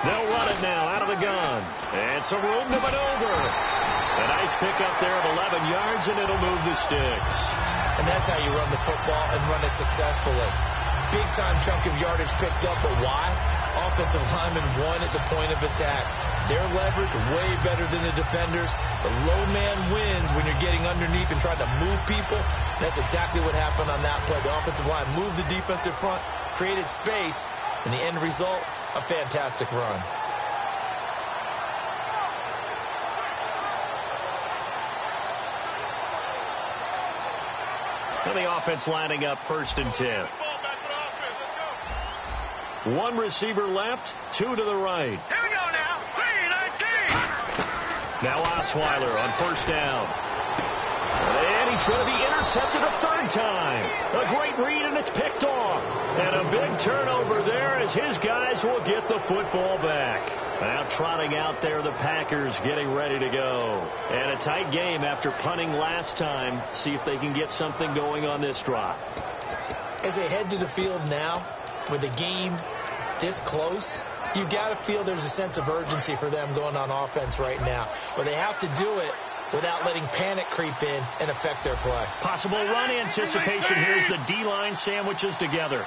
They'll run it now out of the gun. And some room to maneuver. A nice pickup there of 11 yards, and it'll move the sticks. And that's how you run the football and run it successfully. Big-time chunk of yardage picked up, but why? offensive linemen won at the point of attack. Their leverage way better than the defenders. The low man wins when you're getting underneath and trying to move people. That's exactly what happened on that play. The offensive line moved the defensive front, created space, and the end result, a fantastic run. And the offense lining up 1st and 10. One receiver left, 2 to the right. Here we go now. 3-19. Now Osweiler on 1st down. And he's going to be intercepted a 3rd time. A great read, and it's picked off. And a big turnover there as his guys will get the football back. Now trotting out there, the Packers getting ready to go. And a tight game after punting last time. See if they can get something going on this drive. As they head to the field now, with the game this close, you've got to feel there's a sense of urgency for them going on offense right now. But they have to do it without letting panic creep in and affect their play. Possible run anticipation. Here's the D-line sandwiches together.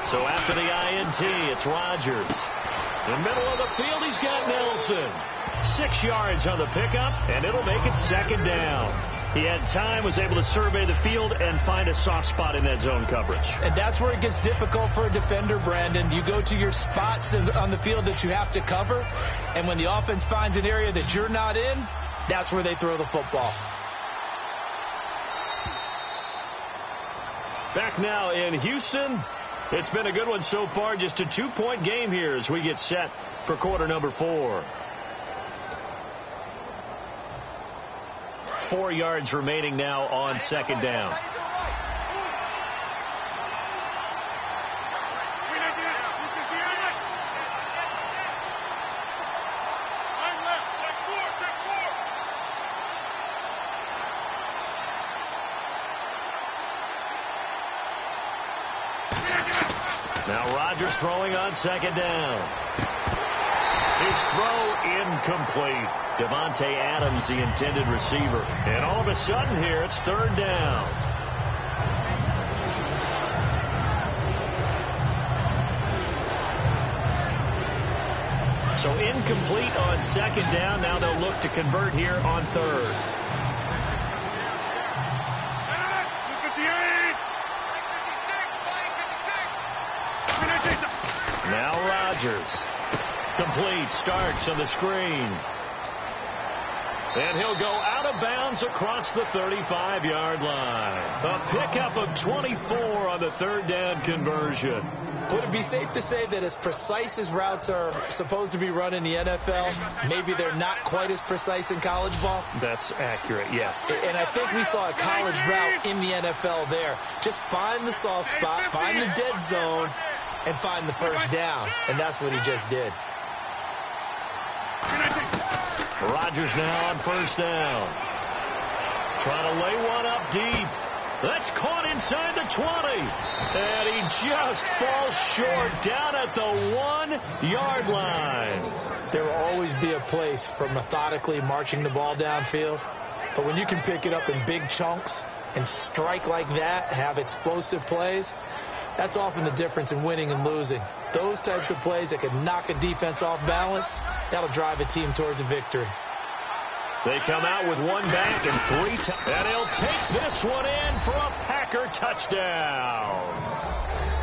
So after the INT, it's Rodgers. In the middle of the field, he's got Nelson. 6 yards on the pickup, and it'll make it 2nd down. He had time, was able to survey the field and find a soft spot in that zone coverage. And that's where it gets difficult for a defender, Brandon. You go to your spots on the field that you have to cover, and when the offense finds an area that you're not in, that's where they throw the football. Back now in Houston. It's been a good one so far. Just a 2-point game here as we get set for quarter number 4. 4 yards remaining now on 2nd down. Now Rodgers throwing on 2nd down. His throw incomplete. Devontae Adams, the intended receiver. And all of a sudden here, it's 3rd down. So incomplete on 2nd down. Now they'll look to convert here on 3rd. Now Rodgers. Complete. Starks on the screen. And he'll go out of bounds across the 35-yard line. A pickup of 24 on the 3rd down conversion. Would it be safe to say that as precise as routes are supposed to be run in the NFL, maybe they're not quite as precise in college ball? That's accurate, yeah. And I think we saw a college route in the NFL there. Just find the soft spot, find the dead zone, and find the 1st down. And that's what he just did. Rodgers now on 1st down. Trying to lay one up deep. That's caught inside the 20. And he just falls short down at the 1-yard line. There will always be a place for methodically marching the ball downfield. But when you can pick it up in big chunks and strike like that, have explosive plays, that's often the difference in winning and losing. Those types of plays that can knock a defense off balance, that'll drive a team towards a victory. They come out with 1 back and 3 and he'll take this one in for a Packer touchdown.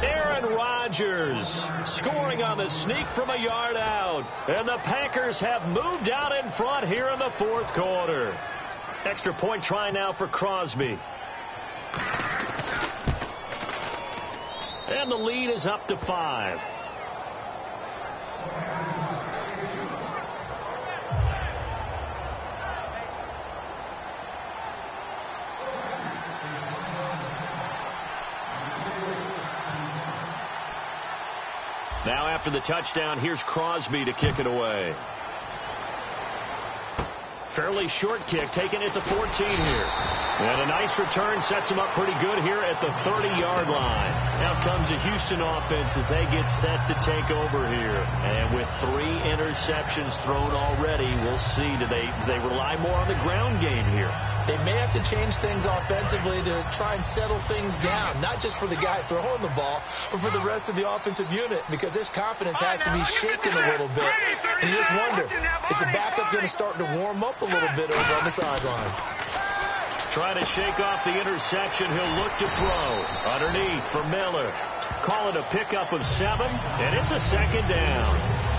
Aaron Rodgers scoring on the sneak from a yard out. And the Packers have moved out in front here in the 4th quarter. Extra point try now for Crosby. And the lead is up to 5. Now after the touchdown, here's Crosby to kick it away. Fairly short kick taken at the 14 here. And a nice return sets him up pretty good here at the 30-yard line. Now comes the Houston offense as they get set to take over here. And with 3 interceptions thrown already, we'll see. Do they rely more on the ground game here? They may have to change things offensively to try and settle things down, not just for the guy throwing the ball, but for the rest of the offensive unit, because this confidence has to be shaken a little bit. And you just wonder, is the backup going to start to warm up a little bit over on the sideline? Trying to shake off the interception. He'll look to throw. Underneath for Miller. Call it a pickup of 7, and it's a second down.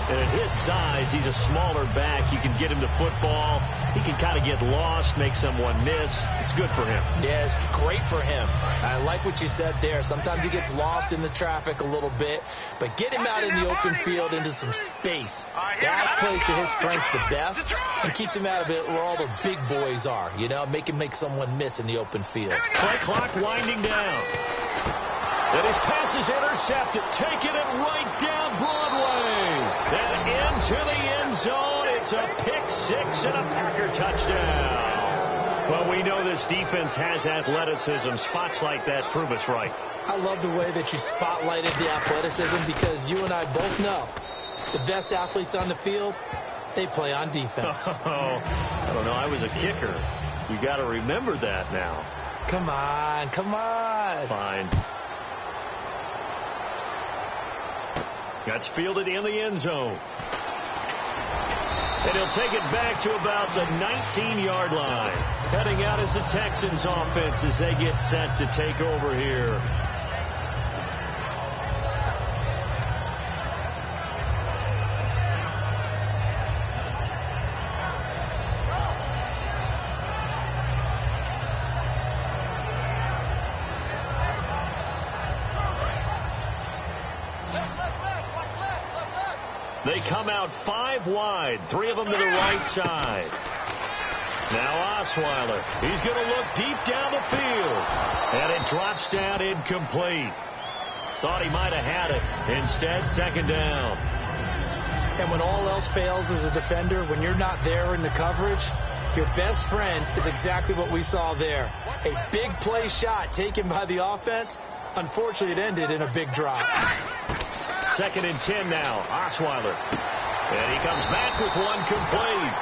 And at his size, he's a smaller back. You can get him to football. He can kind of get lost, make someone miss. It's good for him. Yeah, it's great for him. I like what you said there. Sometimes he gets lost in the traffic a little bit, but get him out in the open field into some space. That plays to his strengths the best and keeps him out of it where all the big boys are. You know, make him make someone miss in the open field. Play clock winding down. And his pass is intercepted. Taking it right down Broadway. And into the end zone. It's a pick-6 and a Packer touchdown. Well, we know this defense has athleticism. Spots like that prove us right. I love the way that you spotlighted the athleticism, because you and I both know the best athletes on the field, they play on defense. Oh, I don't know. I was a kicker. You got to remember that now. Come on, come on. Fine. That's fielded in the end zone. And he'll take it back to about the 19-yard line. Heading out as the Texans offense as they get set to take over here. They come out 5 wide, 3 of them to the right side. Now Osweiler, he's going to look deep down the field. And it drops down incomplete. Thought he might have had it. Instead, second down. And when all else fails as a defender, when you're not there in the coverage, your best friend is exactly what we saw there. A big play shot taken by the offense. Unfortunately, it ended in a big drop. 2nd and 10 now. Osweiler. And he comes back with one complete.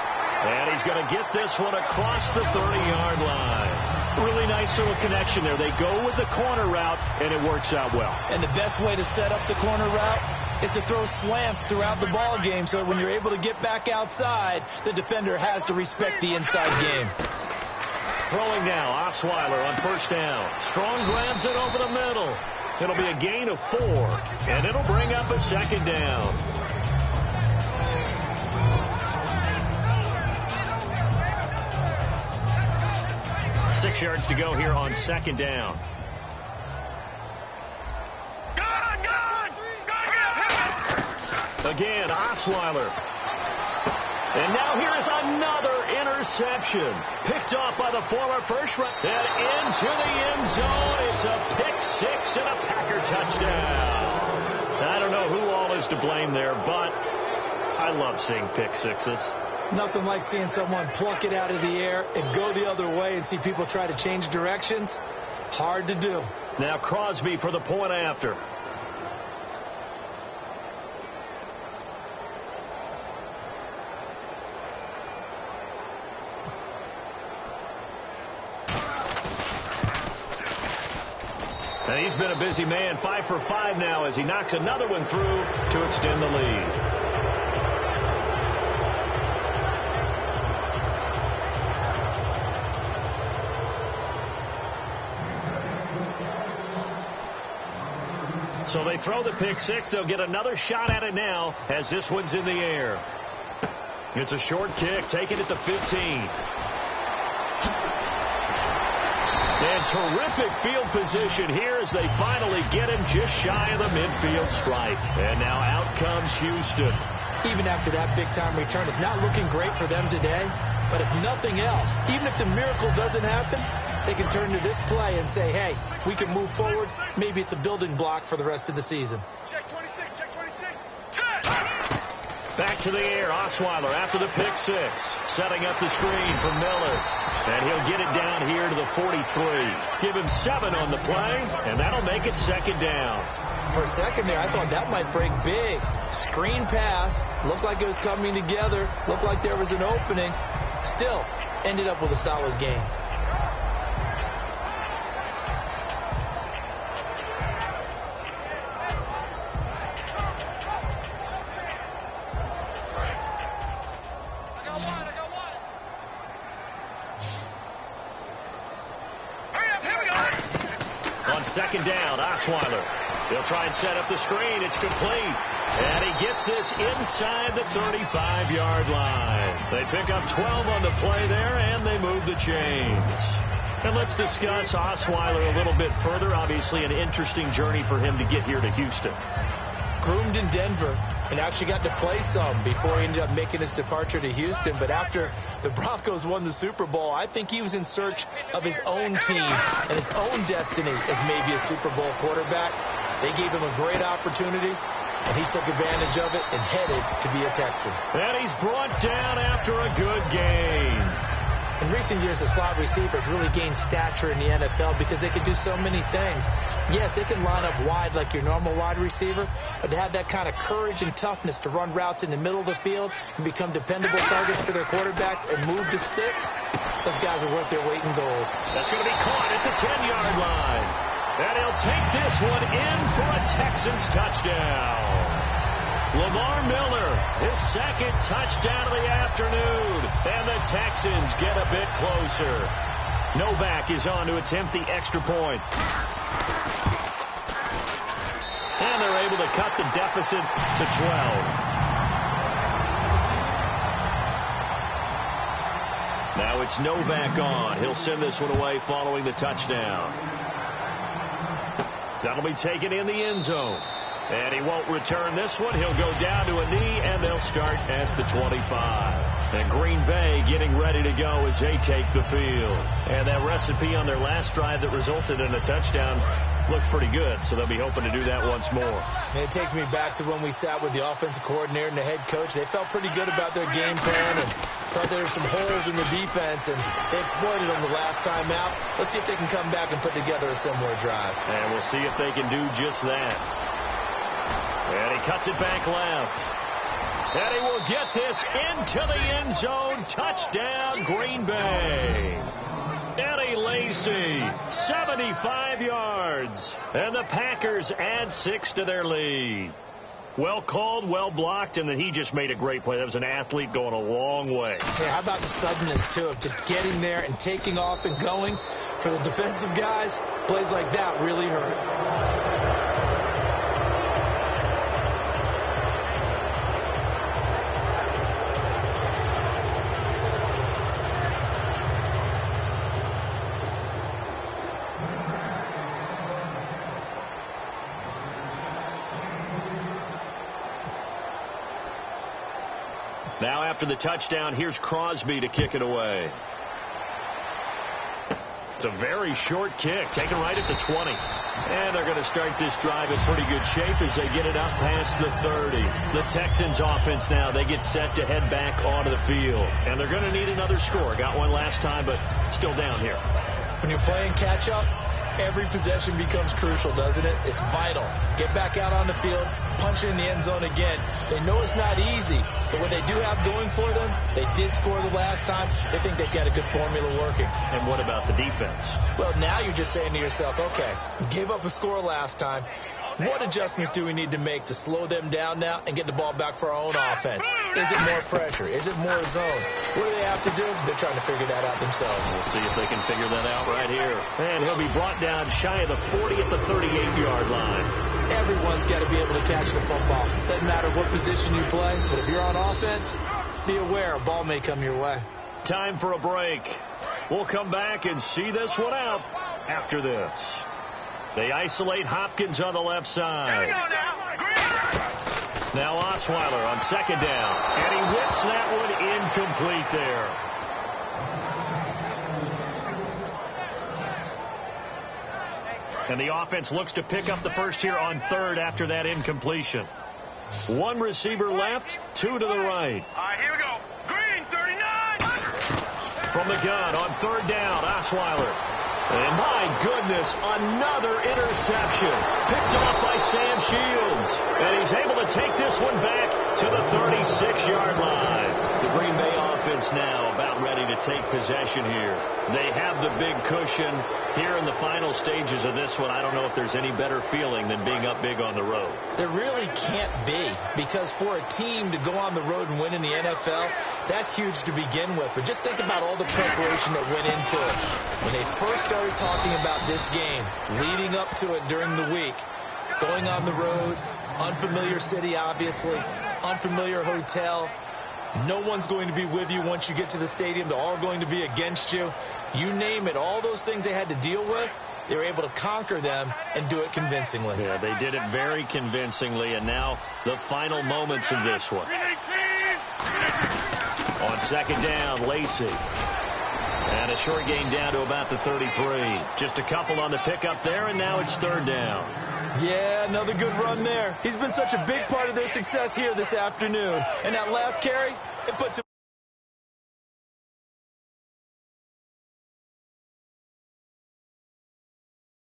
And he's going to get this one across the 30-yard line. Really nice little connection there. They go with the corner route, and it works out well. And the best way to set up the corner route is to throw slants throughout the ball game, so when you're able to get back outside, the defender has to respect the inside game. Throwing now, Osweiler on first down. Strong grabs it over the middle. It'll be a gain of 4, and it'll bring up a second down. Six yards to go here on second down. Again, Osweiler. And now here is another interception. Picked off by the former first round. And into the end zone. It's a pick-6 and a Packer touchdown. I don't know who all is to blame there, but I love seeing pick-6s. Nothing like seeing someone pluck it out of the air and go the other way and see people try to change directions. Hard to do. Now Crosby for the point after. And he's been a busy man, 5 for 5 now as he knocks another one through to extend the lead. So they throw the pick-6. They'll get another shot at it now as this one's in the air. It's a short kick, taking it to 15. And terrific field position here as they finally get him just shy of the midfield stripe. And now out comes Houston. Even after that big-time return, it's not looking great for them today. But if nothing else, even if the miracle doesn't happen, they can turn to this play and say, hey, we can move forward. Maybe it's a building block for the rest of the season. Check 26, check 26. Back to the air. Osweiler after the pick six. Setting up the screen for Miller. And he'll get it down here to the 43. Give him 7 on the play, and that'll make it second down. For a second there, I thought that might break big. Screen pass. Looked like it was coming together. Looked like there was an opening. Still, ended up with a solid game. Second down, Osweiler. He'll try and set up the screen. It's complete. And he gets this inside the 35-yard line. They pick up 12 on the play there, and they move the chains. And let's discuss Osweiler a little bit further. Obviously, an interesting journey for him to get here to Houston. Groomed in Denver and actually got to play some before he ended up making his departure to Houston. But after the Broncos won the Super Bowl, I think he was in search of his own team and his own destiny as maybe a Super Bowl quarterback. They gave him a great opportunity, and he took advantage of it and headed to be a Texan. And he's brought down after a good game. In recent years, the slot receivers really gained stature in the NFL because they can do so many things. Yes, they can line up wide like your normal wide receiver, but to have that kind of courage and toughness to run routes in the middle of the field and become dependable targets for their quarterbacks and move the sticks, those guys are worth their weight in gold. That's going to be caught at the 10-yard line. And he'll take this one in for a Texans touchdown. Lamar Miller, his second touchdown of the afternoon. And the Texans get a bit closer. Novak is on to attempt the extra point. And they're able to cut the deficit to 12. Now it's Novak on. He'll send this one away following the touchdown. That'll be taken in the end zone. And he won't return this one. He'll go down to a knee, and they'll start at the 25. And Green Bay getting ready to go as they take the field. And that recipe on their last drive that resulted in a touchdown looked pretty good, so they'll be hoping to do that once more. And it takes me back to when we sat with the offensive coordinator and the head coach. They felt pretty good about their game plan and thought there were some holes in the defense, and they exploited them the last time out. Let's see if they can come back and put together a similar drive. And we'll see if they can do just that. And he cuts it back left. And he will get this into the end zone. Touchdown, Green Bay. Eddie Lacy, 75 yards. And the Packers add 6 to their lead. Well called, well blocked, and then he just made a great play. That was an athlete going a long way. Yeah, how about the suddenness, too, of just getting there and taking off and going? For the defensive guys, plays like that really hurt. Now after the touchdown, here's Crosby to kick it away. It's a very short kick, taken right at the 20. And they're going to start this drive in pretty good shape as they get it up past the 30. The Texans offense now, they get set to head back onto the field. And they're going to need another score. Got one last time, but still down here. When you're playing catch-up, every possession becomes crucial, doesn't it? It's vital. Get back out on the field, punch it in the end zone again. They know it's not easy, but what they do have going for them, they did score the last time. They think they've got a good formula working. And what about the defense? Well, now you're just saying to yourself, okay, we gave up a score last time. What adjustments do we need to make to slow them down now and get the ball back for our own offense? Is it more pressure? Is it more zone? What do they have to do? They're trying to figure that out themselves. We'll see if they can figure that out right here. And he'll be brought down shy of the 40 at the 38-yard line. Everyone's got to be able to catch the football. Doesn't matter what position you play, but if you're on offense, be aware a ball may come your way. Time for a break. We'll come back and see this one out after this. They isolate Hopkins on the left side. Now Osweiler on second down. And he whips that one incomplete there. And the offense looks to pick up the first here on third after that incompletion. One receiver left, two to the right. All right, here we go. Green, 39. From the gun on third down, Osweiler. And my goodness, another interception. Picked off by Sam Shields. And he's able to take this one back to the 36-yard line. The Green Bay offense now about ready to take possession here. They have the big cushion here in the final stages of this one. I don't know if there's any better feeling than being up big on the road. There really can't be, because for a team to go on the road and win in the NFL, that's huge to begin with. But just think about all the preparation that went into it. When they first started talking about this game, leading up to it during the week, going on the road, unfamiliar city, obviously, unfamiliar hotel. No one's going to be with you once you get to the stadium. They're all going to be against you. You name it, all those things they had to deal with, they were able to conquer them and do it convincingly. Yeah, they did it very convincingly, and now the final moments of this one. On second down, Lacey. And a short gain down to about the 33. Just a couple on the pickup there, and now it's third down. Yeah, another good run there. He's been such a big part of their success here this afternoon. And that last carry, it puts him